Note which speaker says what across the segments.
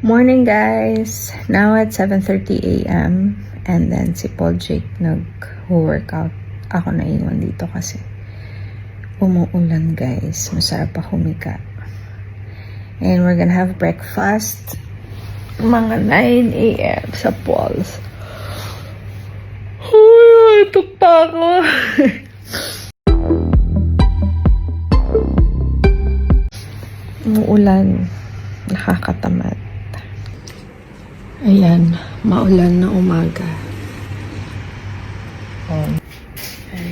Speaker 1: Morning guys! Now at 7:30 a.m. And then si Paul Jake nag-workout. Ako naiwan dito kasi umuulan guys. Masarap pa humika. And we're gonna have breakfast. Mga 9 a.m. sa Paul's. Uy, tuk pa ako. Umuulan. Nakakatamad. Ayan, maulan na umaga. And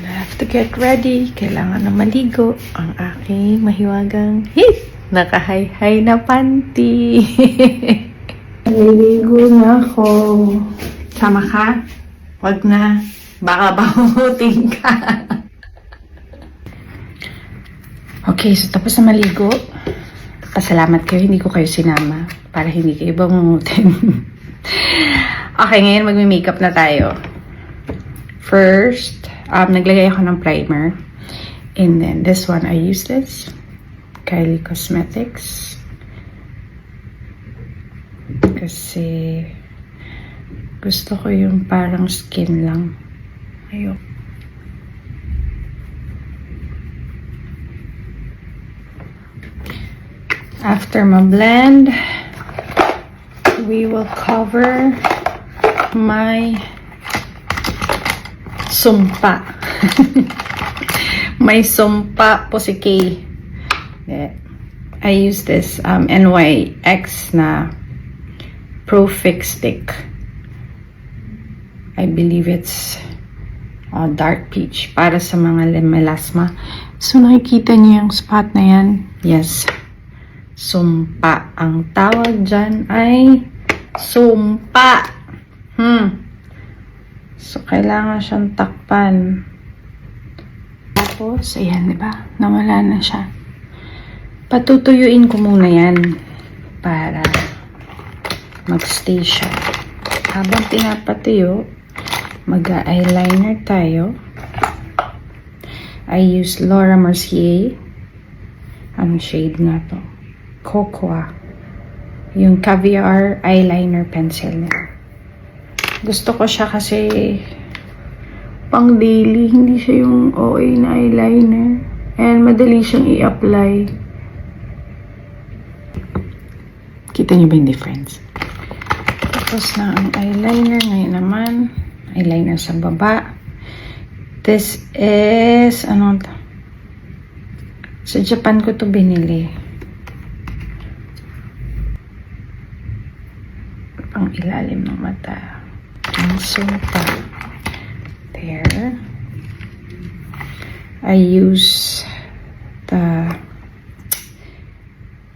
Speaker 1: I have to get ready. Kailangan na maligo ang aking mahiwagang naka-high-high na panty. Naliligo na ako. Sama ka? Wag na. Baka bahutin ka. Okay, so tapos na maligo. Pasalamat kayo, hindi ko kayo sinama para hindi kayo bangungutin. Okay, ngayon magme-makeup na tayo. First, naglagay ako ng primer. And then this one, I use this. Kylie Cosmetics. Kasi gusto ko yung parang skin lang. Ayun. After ma-blend, we will cover my sumpa. My sumpa po si Kay. Yeah. I use this NYX na Pro Fix Stick. I believe it's dark peach para sa mga melasma. So nakikita niyo yung spot na yan? Yes. Sumpa. Ang tawag dyan ay sumpa. So, kailangan siyang takpan. Tapos, ayan, diba? Nawala na siya. Patutuyuin ko muna yan para magstay siya. Habang pinapatuyo, mag-eyeliner tayo. I use Laura Mercier. Anong shade nga to? Cocoa. Yung Caviar eyeliner pencil niya. Gusto ko siya kasi pang daily. Hindi siya yung OA na eyeliner. And madali siyang i-apply. Kita niyo ba yung difference? Tapos na ang eyeliner. Ngayon naman, eyeliner sa baba. This is, ano to? Sa Japan ko to binili. Ang ilalim ng mata. Ang sumpa. There. I use the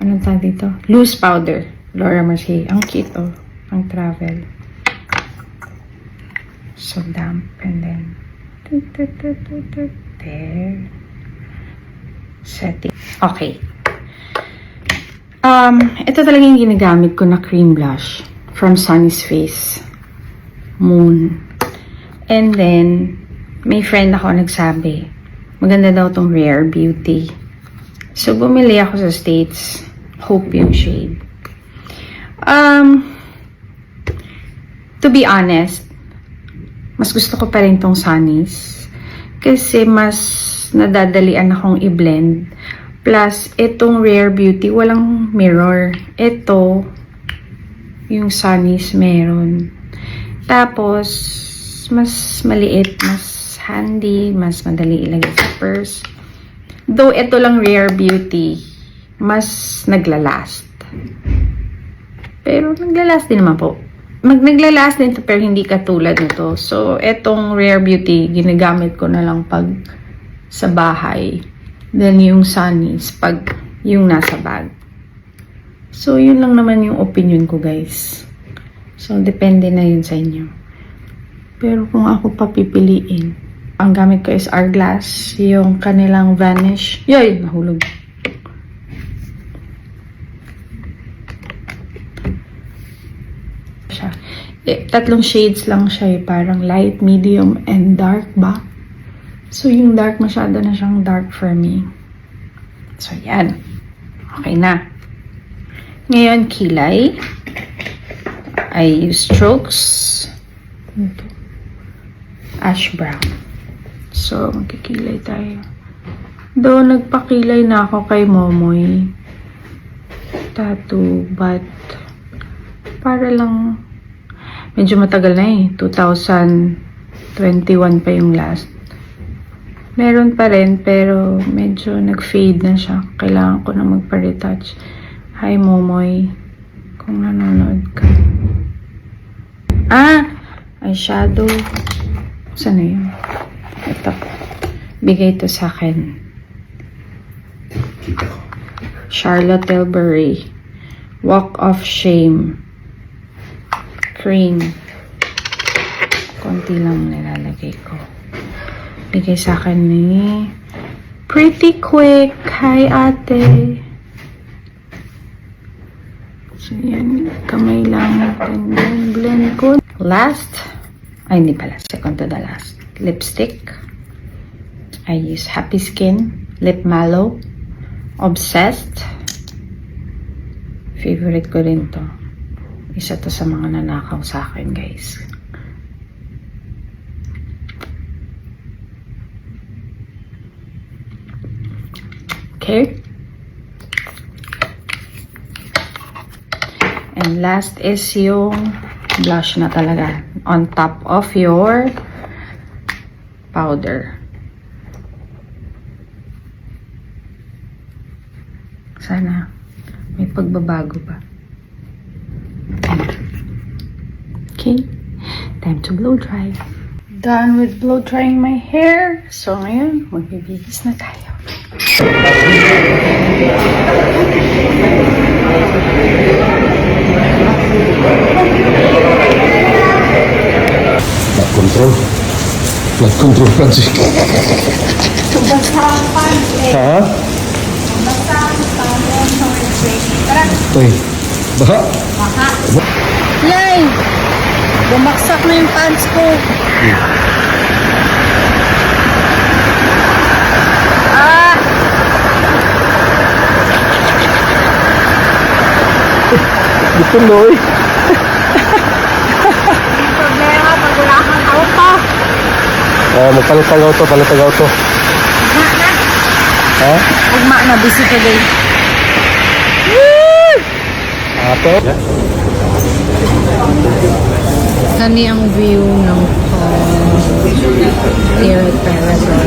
Speaker 1: anong tawag dito? Loose powder. Laura Mercier. Ang cute oh. Ang travel. So damp. And then there. Setting. Okay. Ito talaga yung ginagamit ko na cream blush. From Sunny's Face. Moon. And then, may friend ako nagsabi, maganda daw tong Rare Beauty. So, bumili ako sa States. Hope yung shade. To be honest, mas gusto ko pa rin tong Sunny's. Kasi mas nadadalian akong i-blend. Plus, itong Rare Beauty, walang mirror. Ito, yung Sunny's meron. Tapos, mas maliit, mas handy, mas madali ilagay sa purse. Though, ito lang Rare Beauty, mas naglalast. Pero, naglalast din naman po. Naglalast din ito, pero hindi katulad nito. So, etong Rare Beauty, ginagamit ko na lang pag sa bahay. Then, yung Sunny's, pag yung nasa bag. So, yun lang naman yung opinion ko, guys. So, depende na yun sa inyo. Pero kung ako papipiliin, ang gamit ko is Hourglass. Yung kanilang Vanish. Yoy! Nahulog. Siya. Tatlong shades lang siya. Parang light, medium, and dark ba? So, yung dark masyado na siyang dark for me. So, yan. Okay na. Ngayon, kilay. I use strokes. Ito. Ash brown. So, magkikilay tayo. Though, nagpakilay na ako kay Momoy. Tattoo, but para lang, medyo matagal na eh. 2021 pa yung last. Meron pa rin, pero medyo nag-fade na siya. Kailangan ko na magpa-retouch. Hi, Momoy. Kung nanonood ka. Eyeshadow. Saan na yun? Ito. Bigay ito sa akin. Charlotte Tilbury. Walk of Shame. Cream. Konti lang nilalagay ko. Bigay sa akin ni Pretty Quick. Hi, ate. So, yan. Kamay lang. Blend ko. Last. Ay, hindi pala. Second to the last. Lipstick. I use Happy Skin. Lip Mallow. Obsessed. Favorite ko rin to. Isa to sa mga nanakaw sa akin, guys. Okay. And last is yung blush na talaga. On top of your powder. Sana may pagbabago pa. Okay. Time to blow dry. Done with blow drying my hair. So ngayon, magbibihis na tayo.
Speaker 2: Blood control, Francis.
Speaker 1: Basta ang pants eh.
Speaker 2: Ha?
Speaker 1: Basta ang pants. Tara.
Speaker 2: Uy, baha.
Speaker 1: Baka. Yay! Bumaksak na yung pants ko.
Speaker 2: Dito, Loy.
Speaker 1: Problema pag wala kang auto.
Speaker 2: Magpalit-tagaw to, palit-tagaw to.
Speaker 1: Ugma na.
Speaker 2: Ha?
Speaker 1: Ugma na, busy today.
Speaker 2: Ato?
Speaker 1: Kani ang view ng here at Paragon.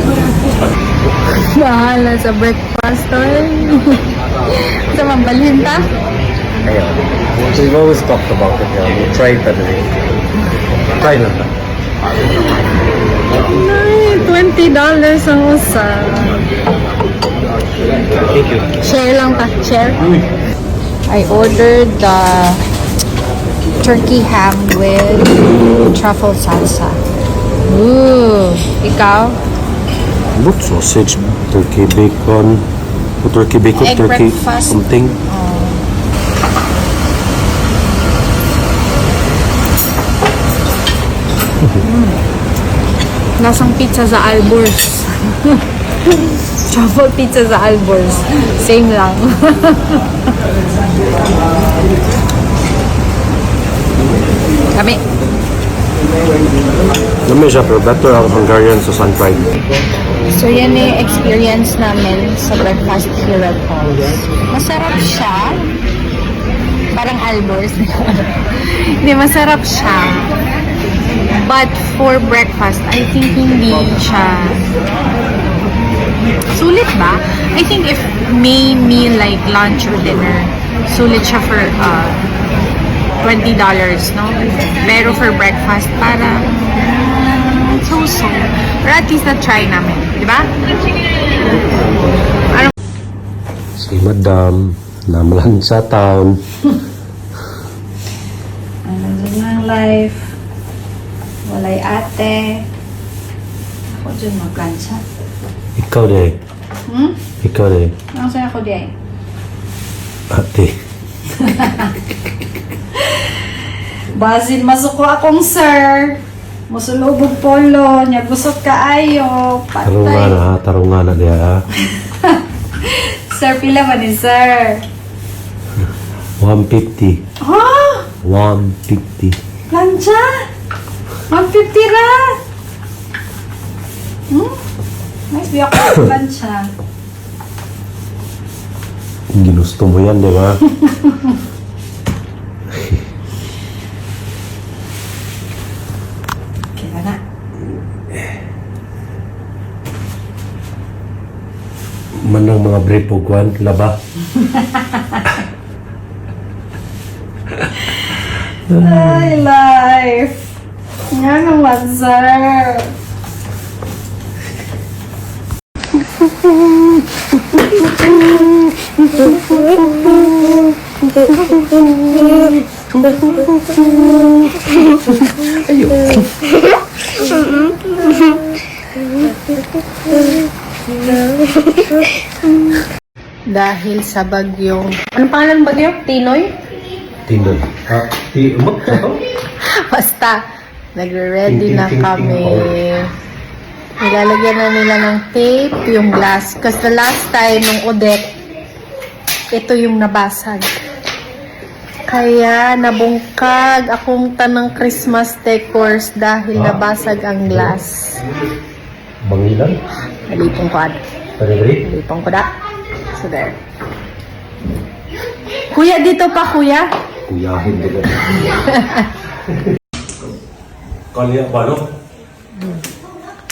Speaker 1: Bahala sa breakfast sa mambalhinta.
Speaker 2: Ayun. We've always talked about it. Yeah. We'll try it anyway. Try na lang.
Speaker 1: Ay, $20 ang usa.
Speaker 2: Thank you.
Speaker 1: Share lang pa. Share. I ordered the turkey ham with truffle salsa. Ooh. Ikaw?
Speaker 2: What sausage? Turkey bacon. Turkey bacon,
Speaker 1: Egg
Speaker 2: turkey
Speaker 1: breakfast.
Speaker 2: something.
Speaker 1: Lasang pizza sa Alborz. Truffle pizza sa Alborz. Same lang. Kami.
Speaker 2: Lami siya, pero better ang Hungarian sa sun-fried.
Speaker 1: So yan yung experience namin sa breakfast here at Paul's. Masarap siya. Parang Alborz. Hindi, masarap siya. But for breakfast, I think hindi siya sulit ba? I think if may meal like lunch or dinner, sulit siya for $20, no? Pero for breakfast, parang so-so. Or at least na-try namin, di ba? Ano?
Speaker 2: Si Madam, namalan sa town.
Speaker 1: Ano ng life? Walay ate. Ako dyan magkansa.
Speaker 2: Ikaw de. Ikaw de.
Speaker 1: Ano sa'yo ako di?
Speaker 2: Ate.
Speaker 1: Basin masuko akong sir. Musulubog polo. Nya gusot kaayo.
Speaker 2: Tarungan
Speaker 1: Patay.
Speaker 2: na, tarungan na diya ha.
Speaker 1: Sir, pila ba ni sir?
Speaker 2: 150.
Speaker 1: Ha?
Speaker 2: 150.
Speaker 1: Plancha! 150 ra! Nice, di ako plancha.
Speaker 2: Ginusto mo yan, di ba?
Speaker 1: Kaya na.
Speaker 2: Manang mga brief o kwan, laba.
Speaker 1: Ay, life! Nga naman, sir! Dahil sa bagyong... Anong pangalan ng bagyo? Tinoy?
Speaker 2: Tinoy. Umak ka to?
Speaker 1: Basta, nagre-ready na kami. Nilalagyan na nila ng tape yung glass. Kasi the last time, nung Odette, ito yung nabasag. Kaya nabungkag akong tanang Christmas decors dahil nabasag ang glass.
Speaker 2: Bangilan?
Speaker 1: Nalipong ko.
Speaker 2: Pare-pare?
Speaker 1: Nalipong ko da. So there. Kuya, dito pa kuya.
Speaker 2: Kuyahin din. Kanya ba, no?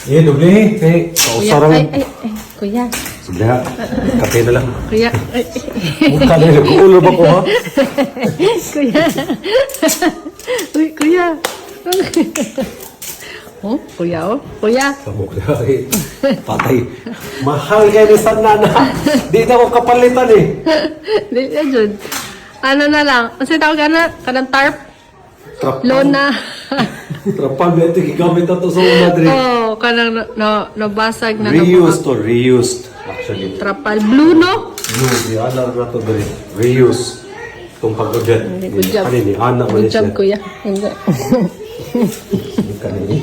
Speaker 2: Doble.
Speaker 1: Kuya,
Speaker 2: Kausarang.
Speaker 1: kuya.
Speaker 2: Sige ha. Kape na lang.
Speaker 1: Kuya.
Speaker 2: Mukha na yun. Kuulo ba ko, ha?
Speaker 1: Kuya. Uy, kuya. Oh, kuya, oh. Kuya.
Speaker 2: Samok na patay. Mahal kayo ni Sanana. Di na ako kapalitan eh.
Speaker 1: Di na, Jud. Ano na lang. Kasi tawag ka na, kanang tarp. Lona.
Speaker 2: Trapal ba ito gigamit na to sa Madrid?
Speaker 1: Oh, kanang nabasag na.
Speaker 2: Reused to reused. Actually.
Speaker 1: Trapal. Blue, no?
Speaker 2: No, di ana na to dali. Reuse. Itong pagkagat.
Speaker 1: Good job.
Speaker 2: Kanini, anak mo
Speaker 1: Good
Speaker 2: niya
Speaker 1: job,
Speaker 2: siya.
Speaker 1: kuya. Hindi.
Speaker 2: Kanini.